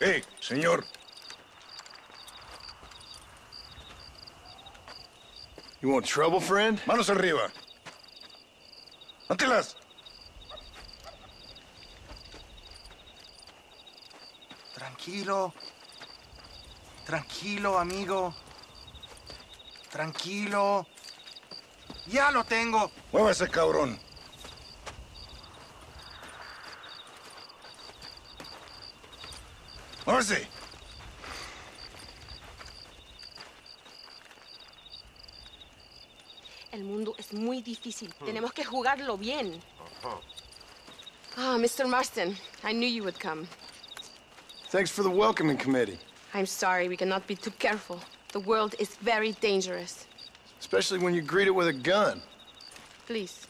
Hey, señor. You want trouble, friend? Manos arriba. ¡Antelas! Tranquilo. Tranquilo, amigo. Tranquilo. Ya lo tengo. Muévase, cabrón. Muévase. El mundo es muy difícil. Tenemos que jugarlo bien. Ah, Mr. Marston, I knew you would come. Thanks for the welcoming committee. I'm sorry, we cannot be too careful. The world is very dangerous. Especially when you greet it with a gun. Please.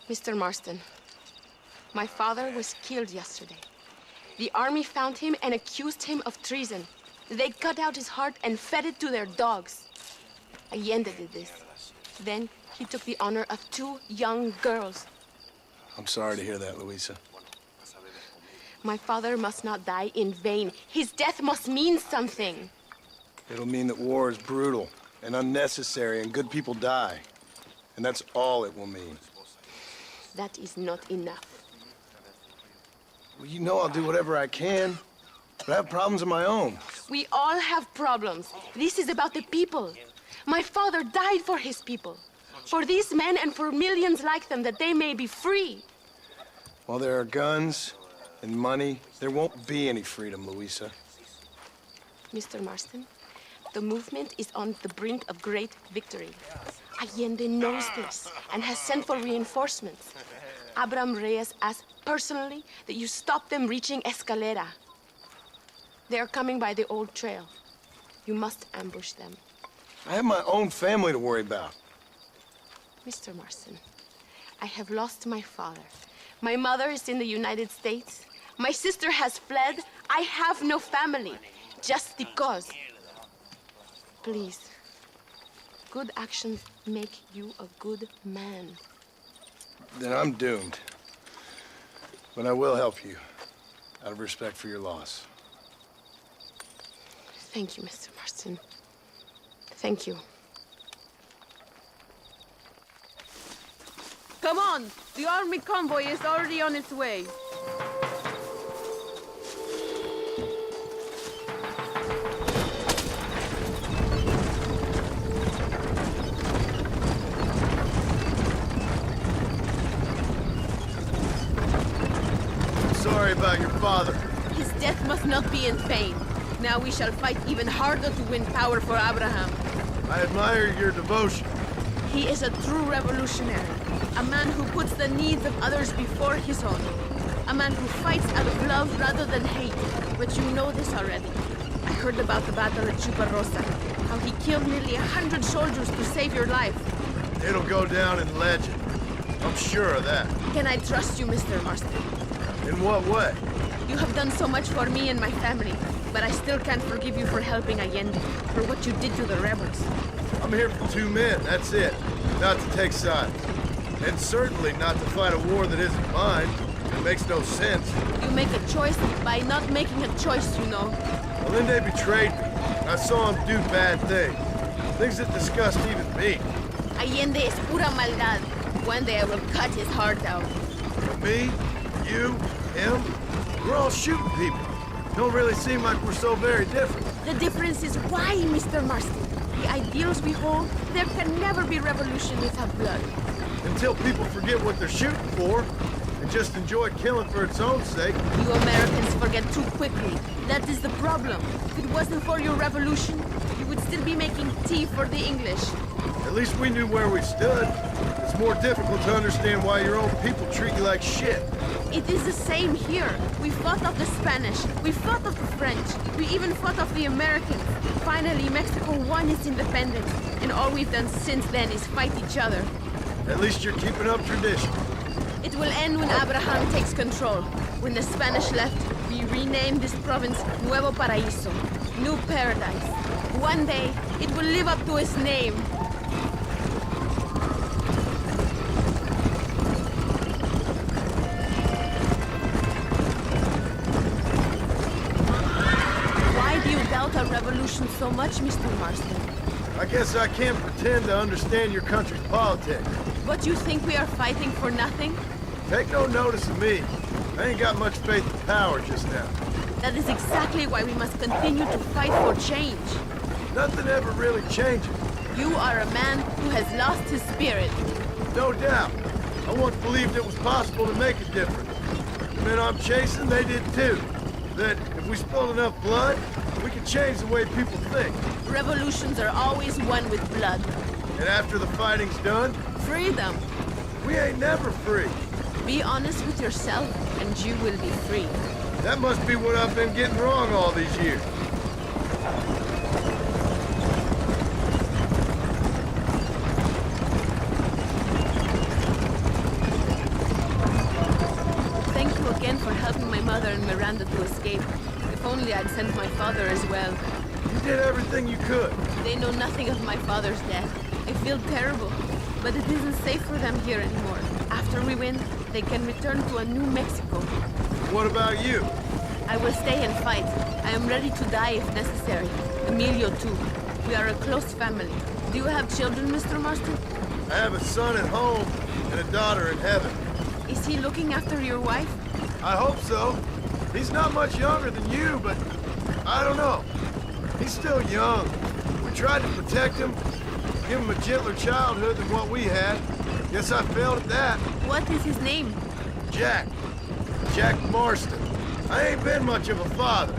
Mr. Marston, my father was killed yesterday. The army found him and accused him of treason. They cut out his heart and fed it to their dogs. Allende did this. Then he took the honor of 2 young girls. I'm sorry to hear that, Luisa. My father must not die in vain. His death must mean something. It'll mean that war is brutal and unnecessary and good people die. And that's all it will mean. That is not enough. Well, you know I'll do whatever I can, but I have problems of my own. We all have problems. This is about the people. My father died for his people. For these men and for millions like them, that they may be free. While there are guns and money, there won't be any freedom, Luisa. Mr. Marston, the movement is on the brink of great victory. Allende knows this and has sent for reinforcements. Abraham Reyes asked personally that you stop them reaching Escalera. They are coming by the old trail. You must ambush them. I have my own family to worry about. Mr. Marston, I have lost my father. My mother is in the United States. My sister has fled. I have no family. Just because. Please. Good actions make you a good man. Then I'm doomed. But I will help you, out of respect for your loss. Thank you, Mr. Marston. Thank you. Come on! The army convoy is already on its way. Sorry about your father. His death must not be in vain. Now we shall fight even harder to win power for Abraham. I admire your devotion. He is a true revolutionary. A man who puts the needs of others before his own. A man who fights out of love rather than hate. But you know this already. I heard about the battle at Chuparosa. How he killed nearly 100 soldiers to save your life. It'll go down in legend. I'm sure of that. Can I trust you, Mr. Marston? In what way? You have done so much for me and my family, but I still can't forgive you for helping Allende, for what you did to the rebels. I'm here for 2 men, that's it. Not to take sides. And certainly not to fight a war that isn't mine. It makes no sense. You make a choice by not making a choice, you know. Allende betrayed me. I saw him do bad things. Things that disgust even me. Allende es pura maldad. One day I will cut his heart out. But me, you, him, we're all shooting people. Don't really seem like we're so very different. The difference is why, Mr. Marston. The ideals we hold, there can never be revolution without blood. Until people forget what they're shooting for and just enjoy killing for its own sake. You Americans forget too quickly. That is the problem. If it wasn't for your revolution, you would still be making tea for the English. At least we knew where we stood. It's more difficult to understand why your own people treat you like shit. It is the same here. We fought off the Spanish. We fought off the French. We even fought off the Americans. Finally, Mexico won its independence. And all we've done since then is fight each other. At least you're keeping up tradition. It will end when Abraham takes control. When the Spanish left, we renamed this province Nuevo Paraíso, New Paradise. One day, it will live up to its name. do you doubt our revolution so much, Mr. Marston? I guess I can't pretend to understand your country's politics. But you think we are fighting for nothing? Take no notice of me. I ain't got much faith in power just now. That is exactly why we must continue to fight for change. Nothing ever really changes. You are a man who has lost his spirit. No doubt. I once believed it was possible to make a difference. The men I'm chasing, they did too. That if we spilled enough blood, we could change the way people think. Revolutions are always won with blood. And after the fighting's done, Freedom. we ain't never free. Be honest with yourself, and you will be free. That must be what I've been getting wrong all these years. Thank you again for helping my mother and Miranda to escape. If only I'd sent my father as well. You did everything you could. They know nothing of my father's death. I feel terrible, but it isn't safe for them here anymore. After we win, they can return to a New Mexico. What about you? I will stay and fight. I am ready to die if necessary. Emilio too. We are a close family. Do you have children, Mr. Marston? I have a son at home and a daughter in heaven. Is he looking after your wife? I hope so. He's not much younger than you, but I don't know. He's still young. We tried to protect him, give him a gentler childhood than what we had. Guess I failed at that. What is his name? Jack. Jack Marston. I ain't been much of a father.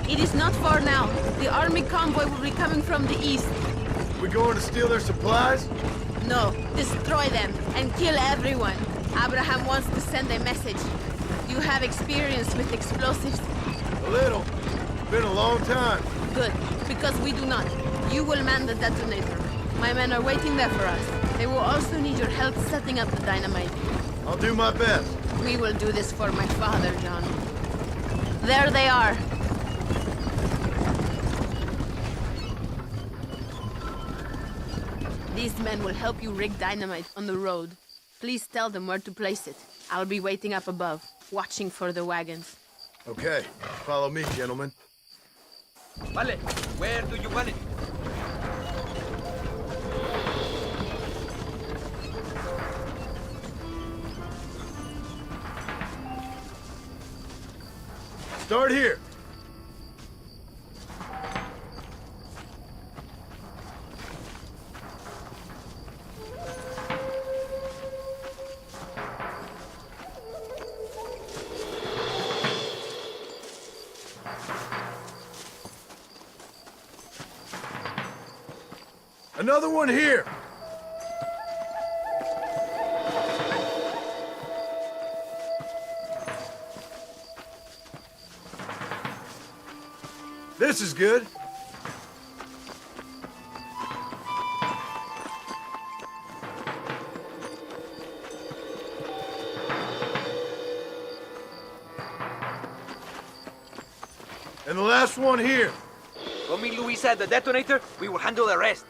It is not far now. The army convoy will be coming from the east. We going to steal their supplies? No, destroy them and kill everyone. Abraham wants to send a message. Do you have experience with explosives? A little. Been a long time. Good, because we do not. You will man the detonator. My men are waiting there for us. They will also need your help setting up the dynamite. I'll do my best. We will do this for my father, John. There they are. These men will help you rig dynamite on the road. Please tell them where to place it. I'll be waiting up above, watching for the wagons. Okay, follow me, gentlemen. Vale, where do you want it? Start here. Another one here. This is good. And the last one here. Go meet Luisa at the detonator, we will handle the rest.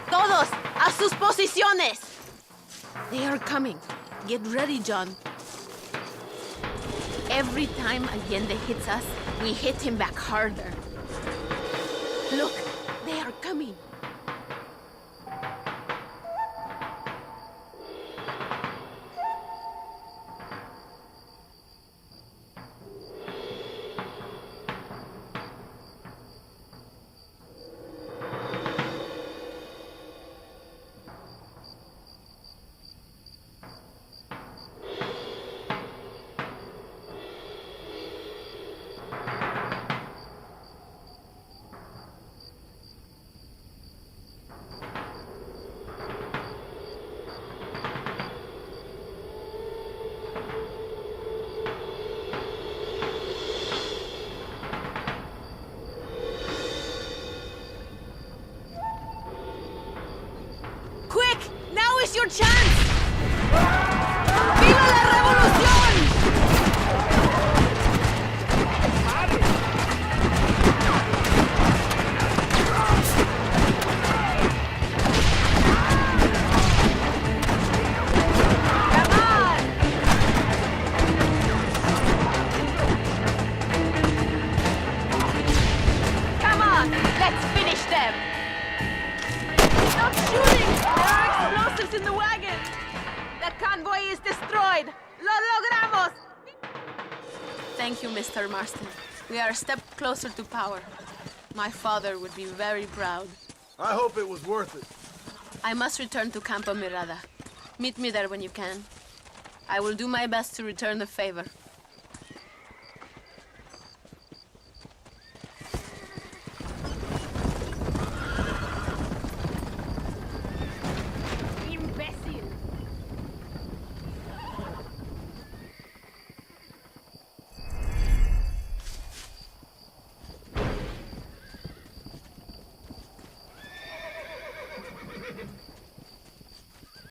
Todos, a sus posiciones! They are coming. Get ready, John. Every time Allende hits us, we hit him back harder. Look, they are coming. Quick! Now is your chance! convoy is destroyed! Lo logramos! Thank you, Mr. Marston. We are a step closer to power. My father would be very proud. I hope it was worth it. I must return to Campo Mirada. Meet me there when you can. I will do my best to return the favor.